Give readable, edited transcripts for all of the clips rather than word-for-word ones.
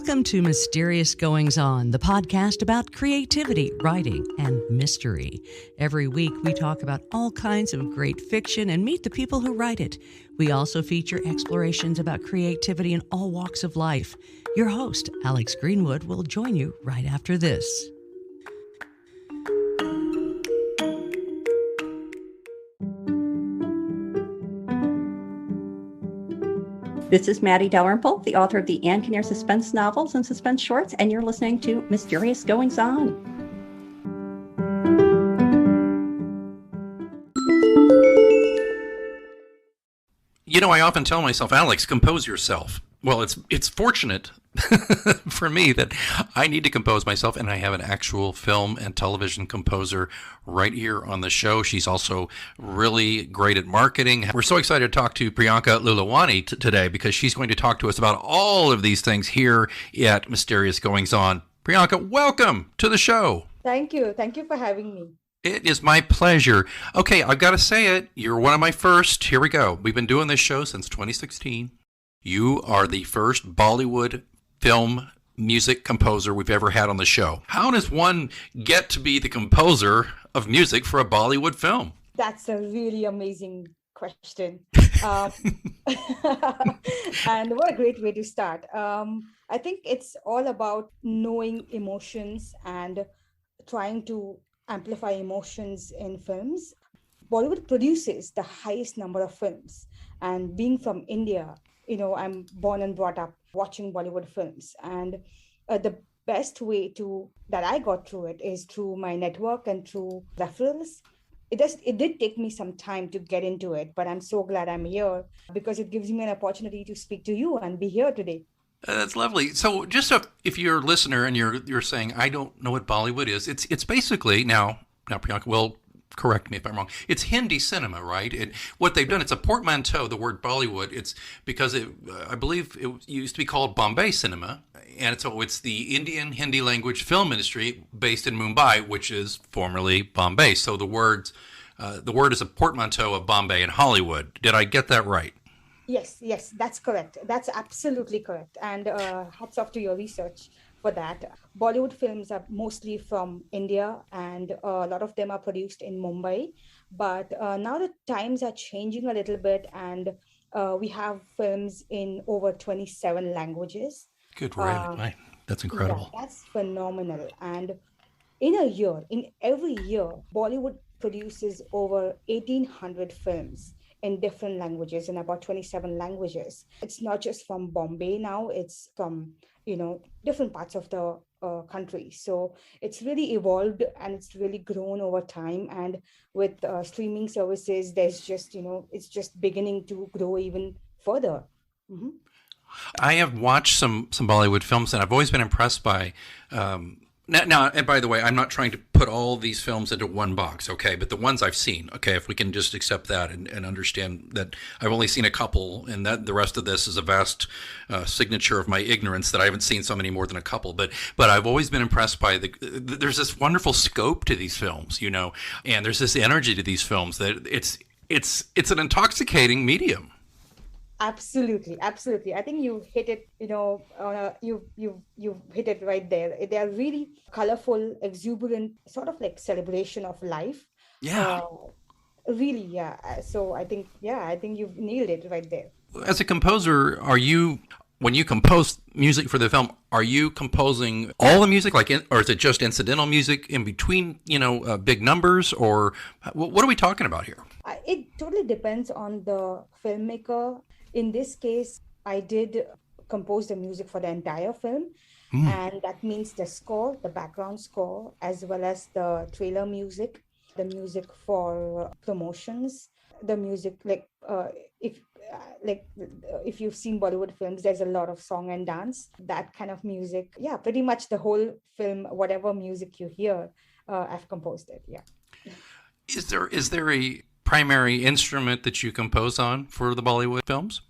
Welcome to Mysterious Goings On, the podcast about creativity, writing, and mystery. Every week, we talk about all kinds of great fiction and meet the people who write it. We also feature explorations about creativity in all walks of life. Your host, Alex Greenwood, will join you right after this. This is Maddie Dalrymple, the author of the Ann Kinnear suspense novels and suspense shorts, and you're listening to Mysterious Goings On. You know, I often tell myself, Alex, compose yourself. Well, it's fortunate for me that I need to compose myself, and I have an actual film and television composer right here on the show. She's also really great at marketing. We're so excited to talk to Priyanka Lalwani today because she's going to talk to us about all of these things here at Mysterious Goings On. Priyanka, welcome to the show. Thank you. Thank you for having me. It is my pleasure. Okay, I've got to say it. You're one of my first. Here we go. We've been doing this show since 2016. You are the first Bollywood film music composer we've ever had on the show. How does one get to be the composer of music for a Bollywood film? That's a really amazing question. And what a great way to start. I think it's all about knowing emotions and trying to amplify emotions in films. Bollywood produces the highest number of films. And being from India, you know, I'm born and brought up watching Bollywood films. And the best way that I got through it is through my network and through referrals. It did take me some time to get into it, but I'm so glad I'm here because it gives me an opportunity to speak to you and be here today. That's lovely. So just if you're a listener and you're saying, I don't know what Bollywood is, it's basically, now Priyanka will correct me if I'm wrong, it's Hindi cinema, right? What they've done, it's a portmanteau, the word Bollywood. It's because I believe it used to be called Bombay cinema. And so it's the Indian Hindi language film industry based in Mumbai, which is formerly Bombay. So the word is a portmanteau of Bombay and Hollywood. Did I get that right? Yes, that's correct. That's absolutely correct. And hats off to your research for that. Bollywood films are mostly from India, and a lot of them are produced in Mumbai. But now the times are changing a little bit, and we have films in over 27 languages. Good, right. That's incredible. Yeah, that's phenomenal. And in every year, Bollywood produces over 1,800 films in different languages, in about 27 languages. It's not just from Bombay now, it's from, different parts of the country. So it's really evolved and it's really grown over time. And with streaming services, there's just, it's just beginning to grow even further. Mm-hmm. I have watched some Bollywood films, and I've always been impressed by now, and by the way, I'm not trying to put all these films into one box, okay? But the ones I've seen, okay, if we can just accept that and understand that I've only seen a couple, and that the rest of this is a vast signature of my ignorance that I haven't seen so many more than a couple. But I've always been impressed by there's this wonderful scope to these films, and there's this energy to these films that it's an intoxicating medium. Absolutely. I think you hit it, you hit it right there. They are really colorful, exuberant, sort of like celebration of life. Yeah. Really, yeah. So I think you've nailed it right there. As a composer, when you compose music for the film, are you composing all the music, or is it just incidental music in between, big numbers, or what are we talking about here? It totally depends on the filmmaker. In this case, I did compose the music for the entire film, and that means the score, the background score, as well as the trailer music, the music for promotions, the music if you've seen Bollywood films, there's a lot of song and dance, that kind of music. Yeah, pretty much the whole film, whatever music you hear, I've composed it. Yeah. Is there a primary instrument that you compose on for the Bollywood films?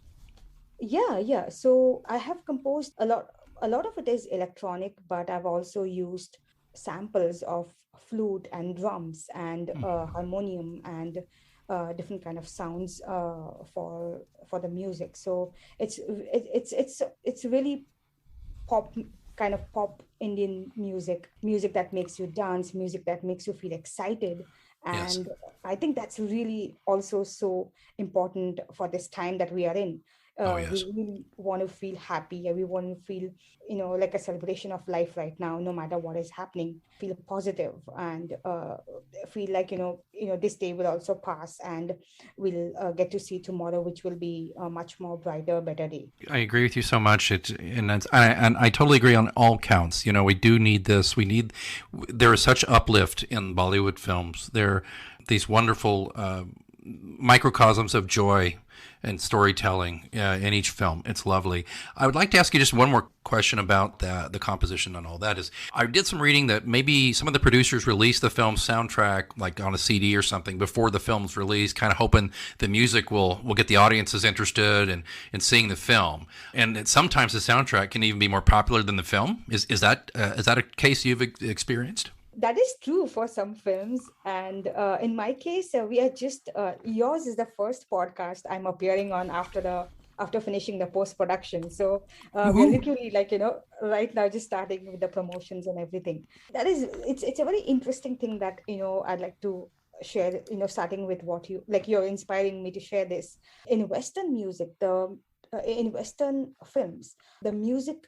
Yeah. So I have composed a lot of it is electronic, but I've also used samples of flute and drums and harmonium and different kind of sounds for the music. So it's really pop kind of pop Indian music that makes you dance, music that makes you feel excited. Yes. And I think that's really also so important for this time that we are in. Oh, We yes. really want to feel happy, and we want to feel, like a celebration of life right now, no matter what is happening. Feel positive and feel like this day will also pass, and we'll get to see tomorrow, which will be a much more brighter, better day. I agree with you so much. And I totally agree on all counts. We do need this. There is such uplift in Bollywood films. There are these wonderful microcosms of joy and storytelling in each film. It's lovely. I would like to ask you just one more question about the composition and all that. Is I did some reading that maybe some of the producers released the film soundtrack like on a CD or something before the film's released, kind of hoping the music will get the audiences interested in seeing the film. And sometimes the soundtrack can even be more popular than the film. Is that a case you've experienced? That is true for some films. And in my case, we are just, yours is the first podcast I'm appearing on after finishing the post-production. So we're literally right now just starting with the promotions and everything. It's a very interesting thing that, I'd like to share, starting with what you're inspiring me to share this. In Western music, in Western films, the music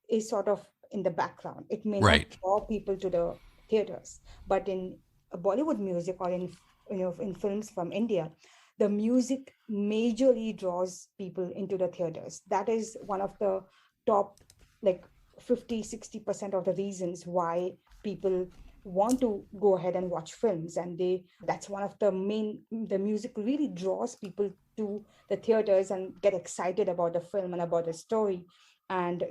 is sort of in the background. It may not draw people to the theaters, but in Bollywood music or in films from India, the music majorly draws people into the theaters. That is one of the top 50-60% of the reasons why people want to go ahead and watch films, and that's one of the music really draws people to the theaters and get excited about the film and about the story, and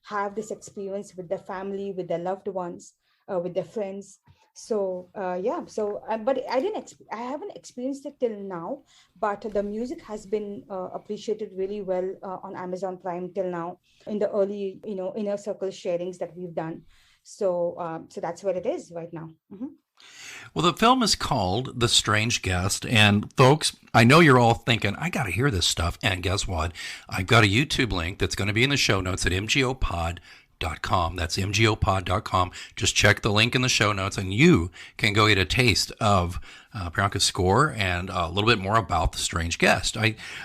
have this experience with their family, with their loved ones, with their friends. So but I haven't experienced it till now, but the music has been appreciated really well on Amazon Prime till now in the early inner circle sharings that we've done. So that's where it is right now. Mm-hmm. Well, the film is called The Strange Guest. And folks, I know you're all thinking, I got to hear this stuff. And guess what? I've got a YouTube link that's going to be in the show notes at mgopod.com. That's mgopod.com. Just check the link in the show notes and you can go get a taste of Priyanka's score and a little bit more about The Strange Guest.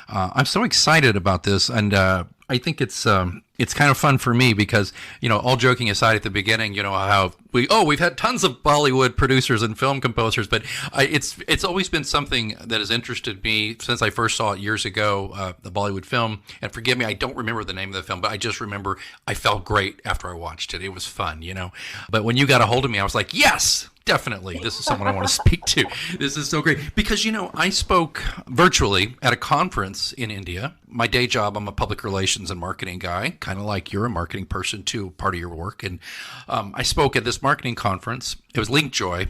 I'm so excited about this, and I think it's kind of fun for me because, all joking aside at the beginning, how we've had tons of Bollywood producers and film composers, but it's always been something that has interested me since I first saw it years ago, the Bollywood film. And forgive me, I don't remember the name of the film, but I just remember I felt great after I watched it. It was fun, But when you got a hold of me, I was like, yes! Definitely. This is someone I want to speak to. This is so great. Because, I spoke virtually at a conference in India. My day job, I'm a public relations and marketing guy, kind of like you're a marketing person too, part of your work. And I spoke at this marketing conference. It was Linkjoy.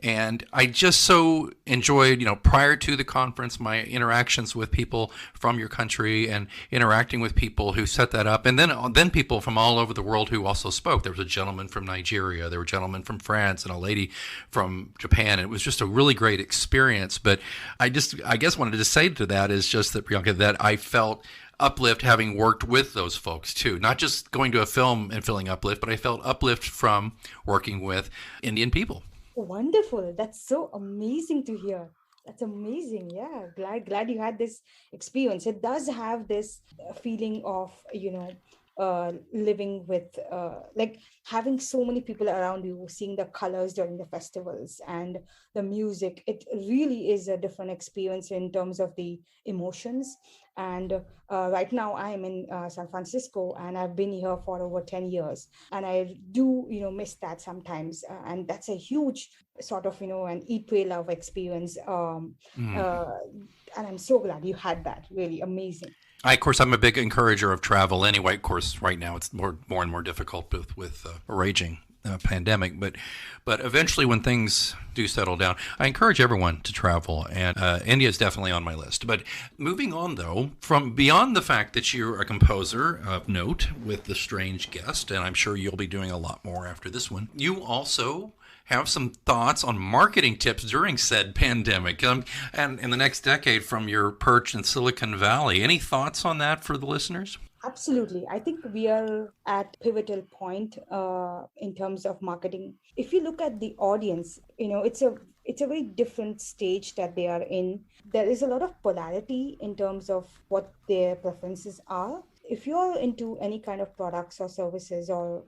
And I just so enjoyed, prior to the conference, my interactions with people from your country and interacting with people who set that up. And then people from all over the world who also spoke. There was a gentleman from Nigeria. There were gentlemen from France and a lady from Japan. It was just a really great experience. But I guess wanted to say to that is just that, Priyanka, that I felt uplift having worked with those folks too. Not just going to a film and feeling uplift, but I felt uplift from working with Indian people. Wonderful. That's so amazing to hear. That's amazing. Yeah. Glad you had this experience. It does have this feeling of, living with having so many people around you, seeing the colors during the festivals and the music. It really is a different experience in terms of the emotions. And right now I am in San Francisco, and I've been here for over 10 years, and I do miss that sometimes, and that's a huge sort of an eat, pray, love experience. And I'm so glad you had that. Really amazing. Of course, I'm a big encourager of travel anyway. Of course, right now it's more and more difficult with a raging pandemic. But eventually, when things do settle down, I encourage everyone to travel. And India is definitely on my list. But moving on, though, from beyond the fact that you're a composer of note with The Strange Guest, and I'm sure you'll be doing a lot more after this one, you also have some thoughts on marketing tips during said pandemic and in the next decade from your perch in Silicon Valley. Any thoughts on that for the listeners? Absolutely. I think we are at pivotal point in terms of marketing. If you look at the audience, it's a very different stage that they are in. There is a lot of polarity in terms of what their preferences are. If you're into any kind of products or services or,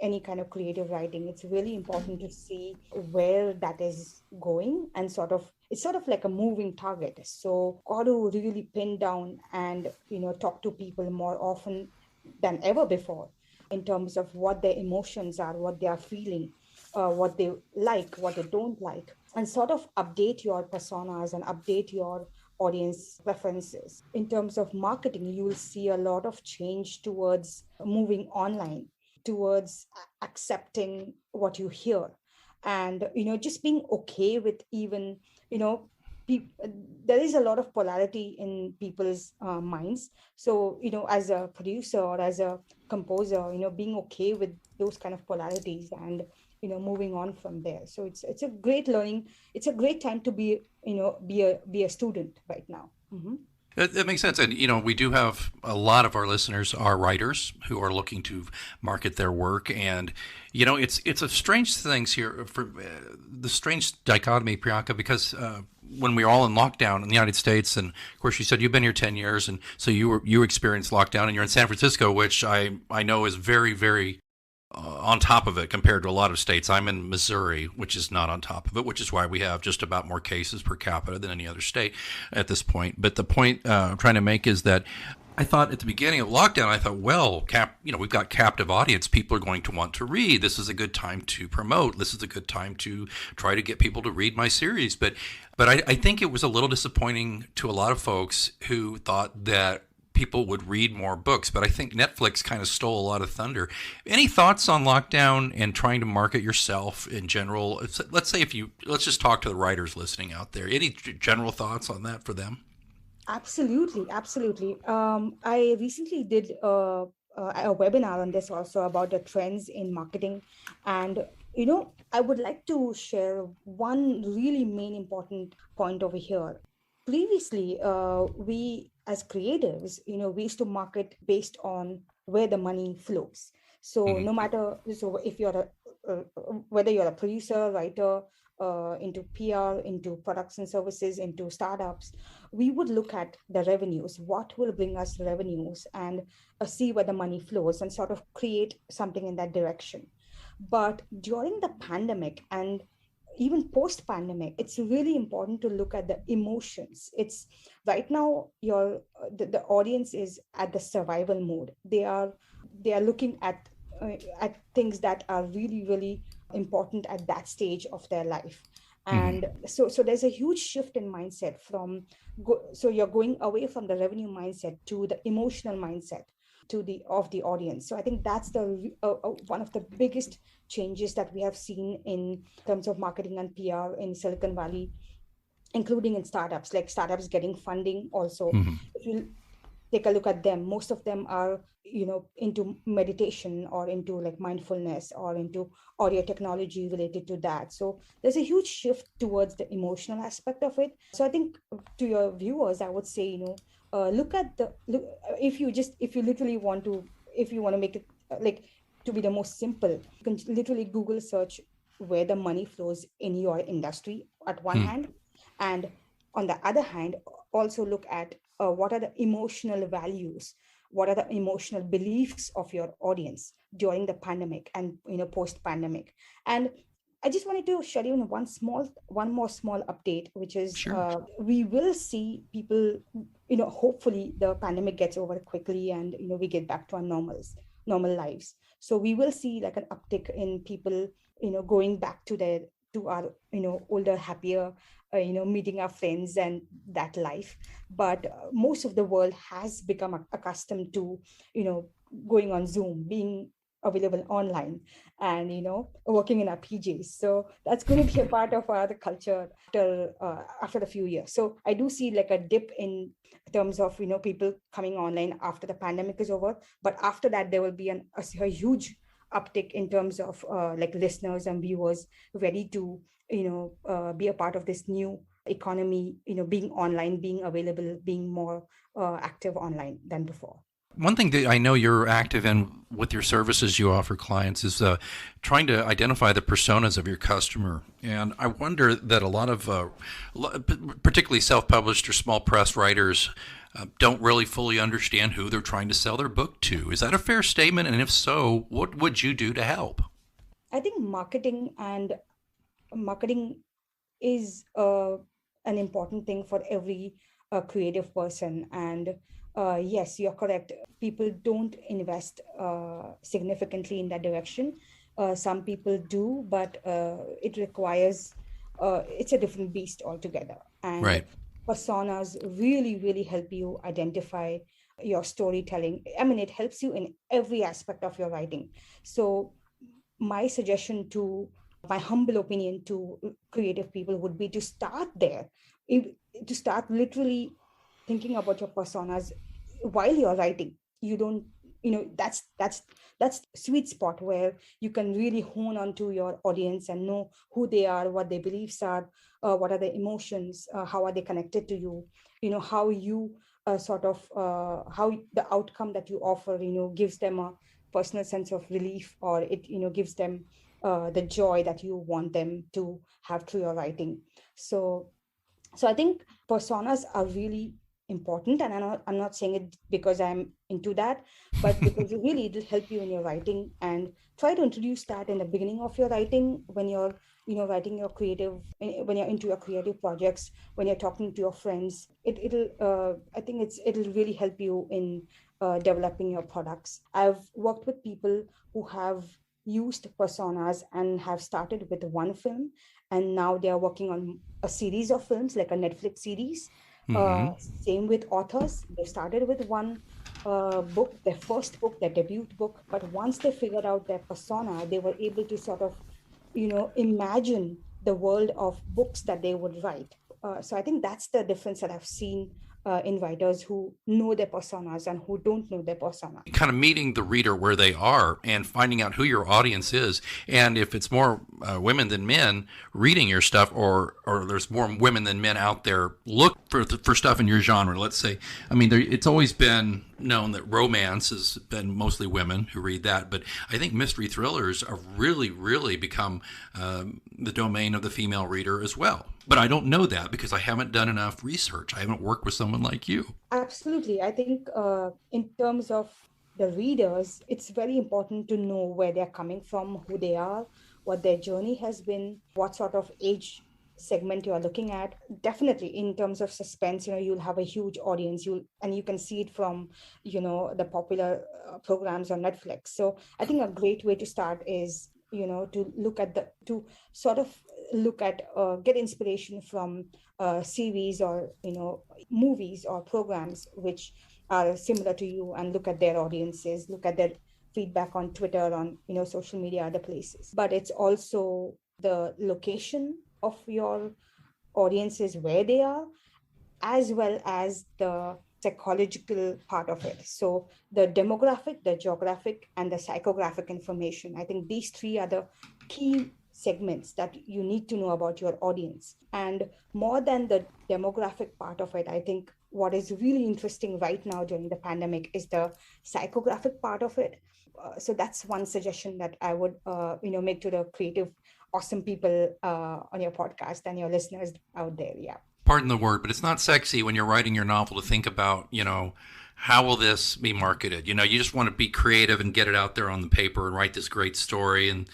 any kind of creative writing, it's really important to see where that is going, and it's sort of like a moving target. So got to really pin down and talk to people more often than ever before in terms of what their emotions are, what they are feeling, what they like, what they don't like, and sort of update your personas and update your audience preferences. In terms of marketing, you will see a lot of change towards moving online, towards accepting what you hear, and just being okay with even you know peop- there is a lot of polarity in people's minds. So as a producer or as a composer, being okay with those kind of polarities and moving on from there. So it's a great learning. It's a great time to be a student right now. Mm-hmm. That makes sense. And, we do have a lot of our listeners are writers who are looking to market their work. And, it's a strange thing here for the strange dichotomy, Priyanka, because when we were all in lockdown in the United States, and of course you said you've been here 10 years. And so you experienced lockdown, and you're in San Francisco, which I know is very, very on top of it compared to a lot of states. I'm in Missouri, which is not on top of it, which is why we have just about more cases per capita than any other state at this point. But the point I'm trying to make is that I thought at the beginning of lockdown, I thought, well, we've got captive audience. People are going to want to read. This is a good time to promote. This is a good time to try to get people to read my series. But I think it was a little disappointing to a lot of folks who thought that people would read more books, but I think Netflix kind of stole a lot of thunder. Any thoughts on lockdown and trying to market yourself in general? Let's just talk to the writers listening out there. Any general thoughts on that for them? Absolutely, absolutely. I recently did a webinar on this also about the trends in marketing, and I would like to share one really main important point over here. Previously, we as creatives, we used to market based on where the money flows. So Mm-hmm. no matter, so if you're whether you're a producer, writer, into PR, into products and services, into startups, we would look at the revenues, what will bring us revenues, and see where the money flows and sort of create something in that direction. But during the pandemic and even post pandemic, it's really important to look at the emotions. It's right now the audience is at the survival mode. They are looking at things that are really, really important at that stage of their life. Mm-hmm. And so there's a huge shift in mindset so you're going away from the revenue mindset to the emotional mindset of the audience. So I think that's the one of the biggest changes that we have seen in terms of marketing and PR in Silicon Valley, including in startups, like startups getting funding also. Mm-hmm. If you take a look at them, most of them are into meditation or into like mindfulness or into audio technology related to that. So there's a huge shift towards the emotional aspect of it. So I think to your viewers, I would say, look, if you literally want to, if you want to make it like to be the most simple, you can literally Google search where the money flows in your industry at one Mm-hmm. hand, and on the other hand also look at what are the emotional values, what are the emotional beliefs of your audience during the pandemic and post pandemic. And I just wanted to share you one more small update, which is Sure. we will see people, hopefully the pandemic gets over quickly and we get back to our normal lives. So we will see like an uptick in people going back to our older, happier, meeting our friends and that life. But most of the world has become accustomed to going on Zoom, being available online, and working in our PJs. So that's going to be a part of our culture after a few years. So I do see like a dip in terms of people coming online after the pandemic is over, but after that there will be a huge uptick in terms of like listeners and viewers ready to, be a part of this new economy, being online, being available, being more active online than before. One thing that I know you're active in with your services you offer clients is trying to identify the personas of your customer. And I wonder that a lot of, particularly self-published or small press writers, don't really fully understand who they're trying to sell their book to. Is that a fair statement? And if so, what would you do to help? I think marketing is an important thing for every creative person. And yes, you're correct. People don't invest significantly in that direction. Some people do, but it requires, it's a different beast altogether. And Right. personas really, really help you identify your storytelling. I mean, it helps you in every aspect of your writing. So my suggestion to my humble opinion to creative people would be to start there, to start literally thinking about your personas while you're writing. You don't, that's sweet spot where you can really hone onto your audience and know who they are, what their beliefs are, what are their emotions, how are they connected to you, how you how the outcome that you offer, gives them a personal sense of relief, or it, gives them the joy that you want them to have through your writing. So I think personas are really important, and I'm not saying it because I'm into that, but because really it'll help you in your writing. And try to introduce that in the beginning of your writing when you're, writing your creative, when you're into your creative projects, when you're talking to your friends. I think it'll really help you in developing your products. I've worked with people who have used personas and have started with one film, and now they are working on a series of films, like a Netflix series. Same with authors. They started with one book, their first book, their debut book, but once they figured out their persona, they were able to sort of, imagine the world of books that they would write. So I think that's the difference that I've seen in writers who know their personas and who don't know their persona. Kind of meeting the reader where they are and finding out who your audience is. And if it's more women than men reading your stuff, or there's more women than men out there, look for stuff in your genre. Let's say, I mean, it's always been known that romance has been mostly women who read that, but I think mystery thrillers have really, really become the domain of the female reader as well. But I don't know that because I haven't done enough research. I haven't worked with someone like you. Absolutely. I think in terms of the readers, it's very important to know where they're coming from, who they are, what their journey has been, what sort of age segment you are looking at. Definitely in terms of suspense, you'll have a huge audience, and you can see it from, the popular programs on Netflix. So I think a great way to start is, to get inspiration from series or, movies or programs which are similar to you, and look at their audiences, look at their feedback on Twitter, on, social media, other places. But it's also the location of your audiences, where they are, as well as the psychological part of it. So the demographic, the geographic, and the psychographic information. I think these three are the key segments that you need to know about your audience. And more than the demographic part of it, I think what is really interesting right now during the pandemic is the psychographic part of it. So that's one suggestion that I would, make to the creative, awesome people on your podcast and your listeners out there. Yeah. Pardon the word, but it's not sexy when you're writing your novel to think about, how will this be marketed? You just want to be creative and get it out there on the paper and write this great story, and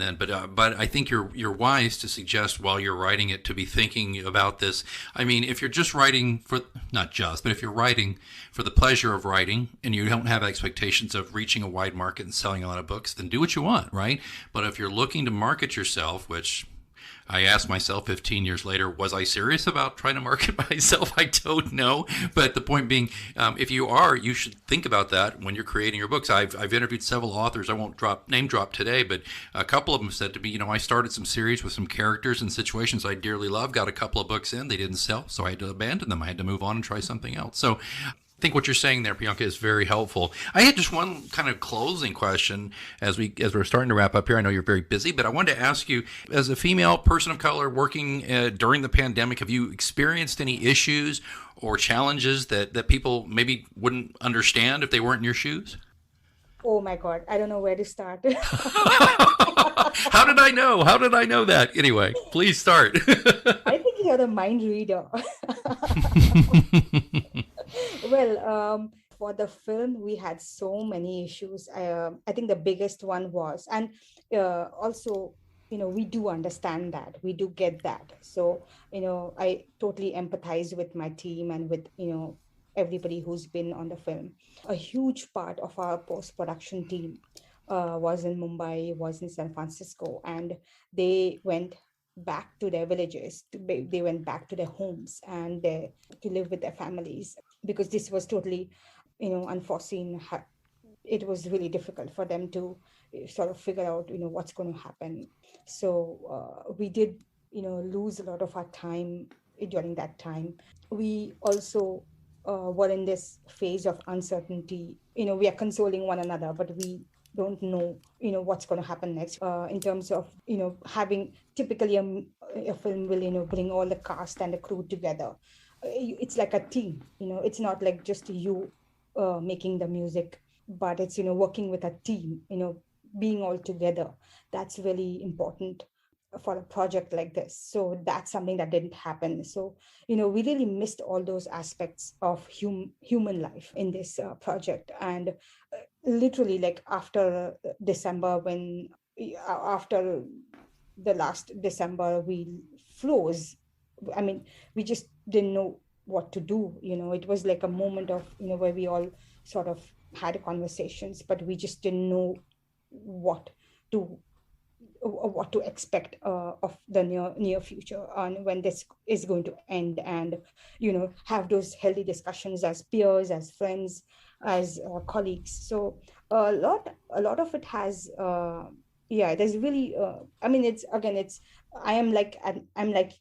then, but I think you're wise to suggest while you're writing it to be thinking about this. I mean, if you're just writing but if you're writing for the pleasure of writing and you don't have expectations of reaching a wide market and selling a lot of books, then do what you want, right? But if you're looking to market yourself, which I asked myself 15 years later, was I serious about trying to market myself? I don't know. But the point being, if you are, you should think about that when you're creating your books. I've interviewed several authors. I won't name drop today, but a couple of them said to me, I started some series with some characters and situations I dearly love, got a couple of books in, they didn't sell, so I had to abandon them. I had to move on and try something else. So I think what you're saying there, Priyanka, is very helpful. I had just one kind of closing question as we're starting to wrap up here. I know you're very busy, but I wanted to ask you, as a female person of color working during the pandemic, have you experienced any issues or challenges that people maybe wouldn't understand if they weren't in your shoes? Oh my God, I don't know where to start. How did I know? How did I know that? Anyway, please start. I think you're the mind reader. Well, for the film, we had so many issues. I think the biggest one was, and also, we do understand that, we do get that. So, I totally empathize with my team and with, everybody who's been on the film. A huge part of our post-production team was in Mumbai, was in San Francisco, and they went back to their villages, they went back to their homes and to live with their families, because this was totally, unforeseen. It was really difficult for them to sort of figure out, what's going to happen. So we did, lose a lot of our time during that time. We also were in this phase of uncertainty. We are consoling one another, but we don't know, what's going to happen next. In terms of, having typically a film will, bring all the cast and the crew together. It's like a team. It's not like just you making the music, but it's, working with a team. Being all together. That's really important for a project like this. So that's something that didn't happen. So, we really missed all those aspects of human life in this project. And literally, like after December, after the last December, we froze. I mean, we just didn't know what to do. It was like a moment of, where we all sort of had conversations, but we just didn't know what to expect of the near future, and when this is going to end, and have those healthy discussions as peers, as friends, as colleagues. So a lot of it has there's really I'm like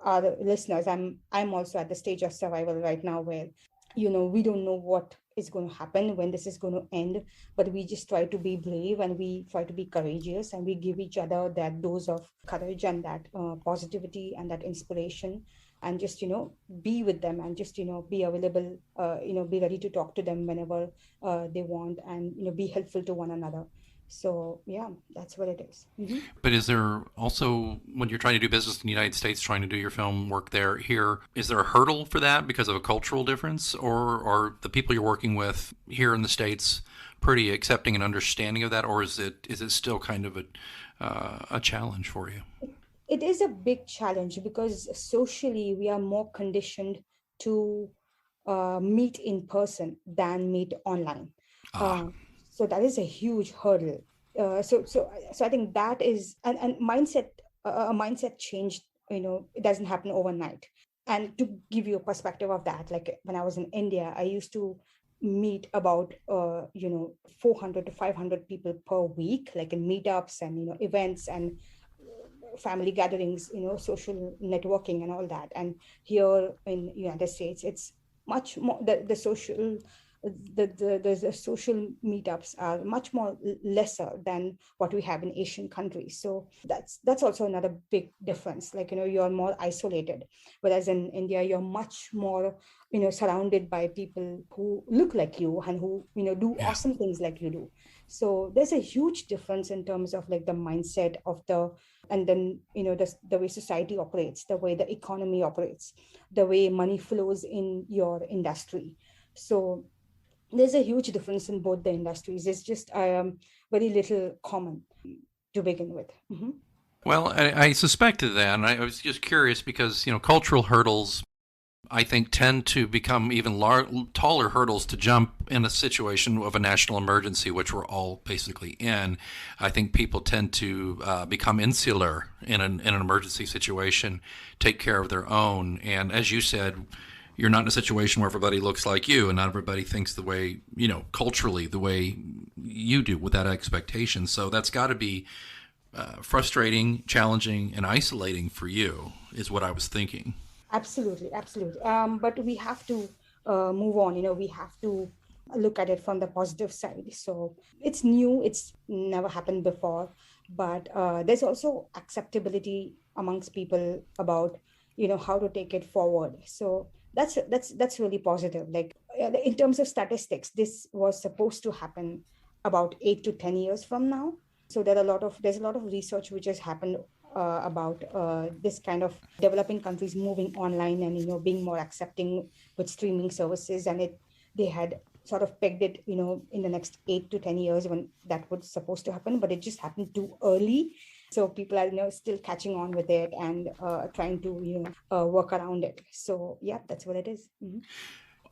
our listeners. I'm also at the stage of survival right now, where we don't know what is going to happen, when this is going to end, but we just try to be brave, and we try to be courageous, and we give each other that dose of courage and that positivity and that inspiration, and just be with them, and just be available, be ready to talk to them whenever they want, and be helpful to one another. So yeah, that's what it is. Mm-hmm. But is there also, when you're trying to do business in the United States, trying to do your film work here, is there a hurdle for that because of a cultural difference, or are the people you're working with here in the States pretty accepting and understanding of that, or is it still kind of a challenge for you? It is a big challenge, because socially we are more conditioned to meet in person than meet online. So that is a huge hurdle. So I think that is, and mindset, a mindset change, it doesn't happen overnight. And to give you a perspective of that, like when I was in India, I used to meet about 400 to 500 people per week, like in meetups and events and family gatherings, social networking and all that. And here in United States, it's much more the social meetups are much more lesser than what we have in Asian countries. So that's also another big difference. Like, you're more isolated, whereas in India, you're much more, surrounded by people who look like you and who, do awesome things like you do. So there's a huge difference in terms of like the mindset of and then, the way society operates, the way the economy operates, the way money flows in your industry. So there's a huge difference in both the industries. It's just very little common to begin with. Mm-hmm. Well, I suspected that, and I was just curious because, cultural hurdles, I think, tend to become even taller hurdles to jump in a situation of a national emergency, which we're all basically in. I think people tend to become insular in an emergency situation, take care of their own. And as you said, you're not in a situation where everybody looks like you and not everybody thinks the way, culturally, the way you do with that expectation. So that's got to be frustrating, challenging, and isolating for you, is what I was thinking. Absolutely. But we have to move on. We have to look at it from the positive side. So it's new, it's never happened before, but there's also acceptability amongst people about how to take it forward. So that's really positive. Like in terms of statistics, this was supposed to happen about 8 to 10 years from now. So there's a lot of research which has happened about this kind of developing countries moving online and being more accepting with streaming services, and they had sort of pegged it in the next 8 to 10 years when that was supposed to happen, but it just happened too early. So people are still catching on with it and trying to work around it. So yeah, that's what it is. Mm-hmm.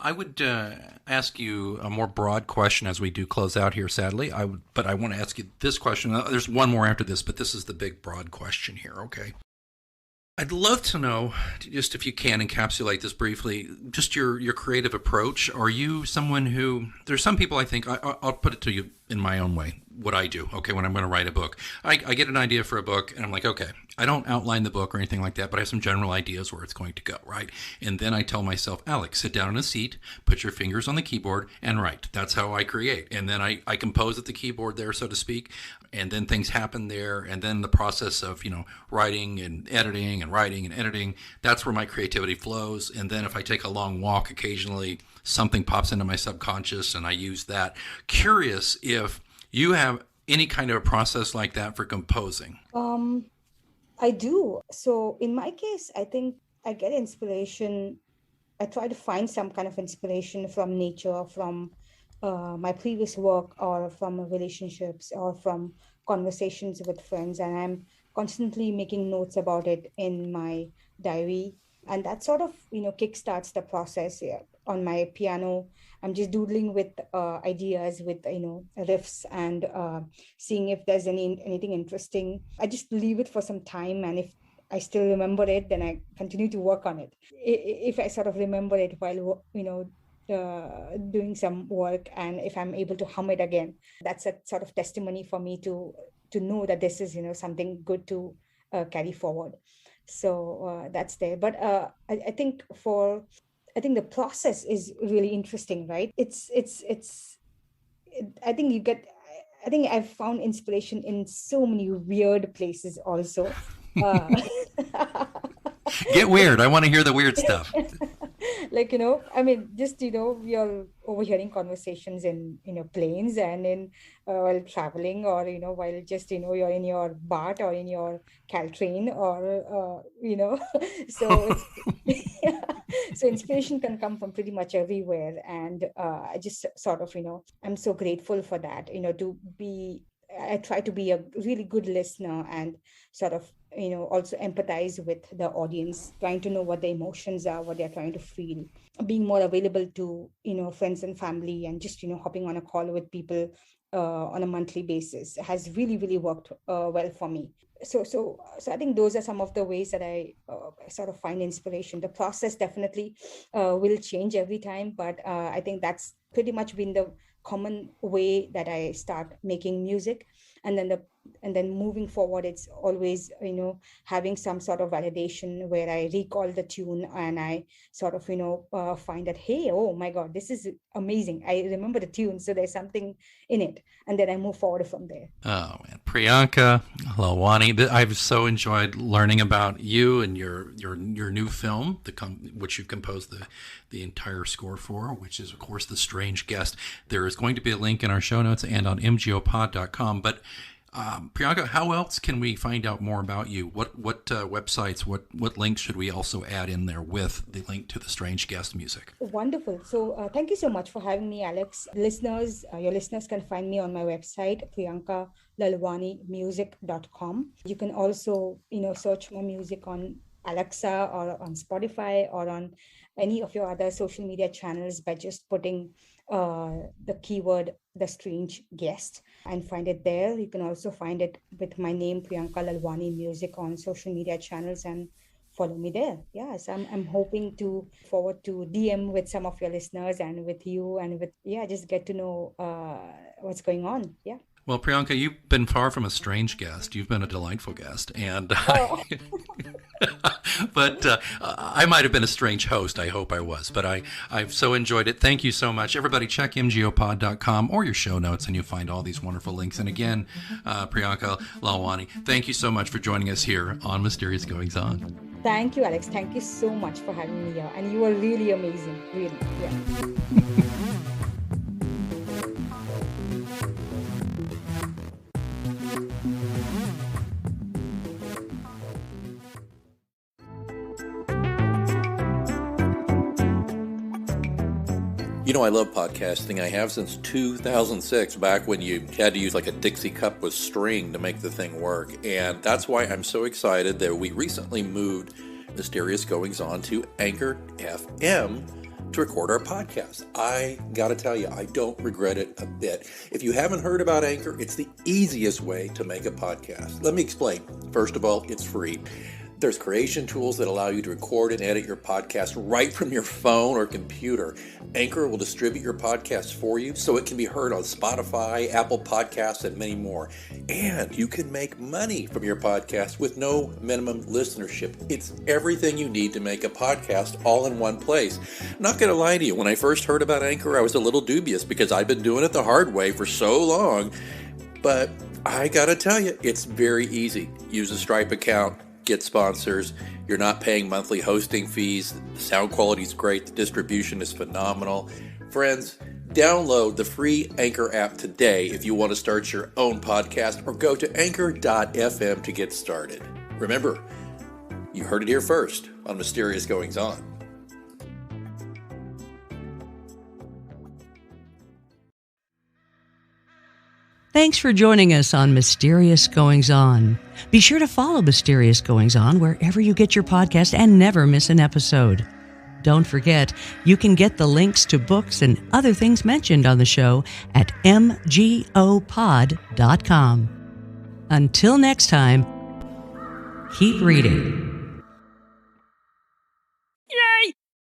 I would ask you a more broad question as we do close out here, sadly. But I want to ask you this question. There's one more after this, but this is the big, broad question here, okay? I'd love to know, just if you can encapsulate this briefly, just your creative approach. Are you someone who, there's some people I think, I'll put it to you in my own way, what I do, okay, when I'm going to write a book. I get an idea for a book, and I'm like, okay, I don't outline the book or anything like that, but I have some general ideas where it's going to go, right? And then I tell myself, Alex, sit down in a seat, put your fingers on the keyboard, and write. That's how I create. And then I compose at the keyboard there, so to speak, and then things happen there, and then the process of, writing and editing and writing and editing, that's where my creativity flows. And then if I take a long walk occasionally, something pops into my subconscious, and I use that. Curious if you have any kind of a process like that for composing. I do. So in my case, I think I get inspiration. I try to find some kind of inspiration from nature, from my previous work, or from relationships, or from conversations with friends. And I'm constantly making notes about it in my diary. And that sort of, kickstarts the process. Yeah. On my piano, I'm just doodling with ideas, with, riffs, and seeing if there's anything interesting. I just leave it for some time, and if I still remember it, then I continue to work on it. If I sort of remember it while, doing some work, and if I'm able to hum it again, that's a sort of testimony for me to know that this is, something good to carry forward. So that's there. But I think the process is really interesting, right? I think you get, I think I've found inspiration in so many weird places also. Get weird. I want to hear the weird stuff. Like, I mean, just, we are overhearing conversations in, planes, and in while traveling, or, while just, you're in your BART or in your Caltrain, or, so so inspiration can come from pretty much everywhere. And I just sort of, I'm so grateful for that, I try to be a really good listener, and sort of, also empathize with the audience, trying to know what the emotions are, what they're trying to feel, being more available to, friends and family, and just, hopping on a call with people on a monthly basis has really, really worked well for me. So I think those are some of the ways that I sort of find inspiration. The process definitely will change every time, but I think that's pretty much been the common way that I start making music. And then moving forward, it's always, having some sort of validation where I recall the tune, and I sort of, find that, hey, oh my God, this is amazing. I remember the tune, so there's something in it. And then I move forward from there. Oh, man. Priyanka Lalwani, I've so enjoyed learning about you and your new film, which you've composed the entire score for, which is, of course, The Strange Guest. There is going to be a link in our show notes and on mgopod.com. But Priyanka, how else can we find out more about you? What websites, what links should we also add in there with the link to The Strange Guest music? Wonderful. So thank you so much for having me, Alex. Listeners, your listeners can find me on my website, priyankalalwanimusic.com. You can also, search my music on Alexa, or on Spotify, or on any of your other social media channels by just putting the keyword The Strange Guest, and find it there. You can also find it with my name, Priyanka Lalwani Music, on social media channels, and follow me there. Yes, I'm hoping to forward to DM with some of your listeners, and with you, and with, just get to know what's going on. Yeah. Well, Priyanka, you've been far from a strange guest. You've been a delightful guest, and Oh. but I might have been a strange host. I hope I was, but I've so enjoyed it. Thank you so much, everybody. Check mgopod.com or your show notes, and you'll find all these wonderful links. And again, Priyanka Lalwani, thank you so much for joining us here on Mysterious Goings On. Thank you, Alex. Thank you so much for having me here. And you were really amazing. Really. Yeah. You know, I love podcasting. I have since 2006, back when you had to use like a Dixie cup with string to make the thing work. And that's why I'm so excited that we recently moved Mysterious Goings On to Anchor FM to record our podcast. I gotta tell you, I don't regret it a bit. If you haven't heard about Anchor, it's the easiest way to make a podcast. Let me explain. First of all, it's free. There's creation tools that allow you to record and edit your podcast right from your phone or computer. Anchor will distribute your podcast for you so it can be heard on Spotify, Apple Podcasts, and many more. And you can make money from your podcast with no minimum listenership. It's everything you need to make a podcast all in one place. Not going to lie to you, when I first heard about Anchor, I was a little dubious because I've been doing it the hard way for so long. But I got to tell you, it's very easy. Use a Stripe account. Get sponsors. You're not paying monthly hosting fees. The sound quality is great. The distribution is phenomenal. Friends, download the free Anchor app today if you want to start your own podcast, or go to anchor.fm to get started. Remember, you heard it here first on Mysterious Goings On. Thanks for joining us on Mysterious Goings On. Be sure to follow Mysterious Goings On wherever you get your podcast and never miss an episode. Don't forget, you can get the links to books and other things mentioned on the show at mgopod.com. Until next time, keep reading.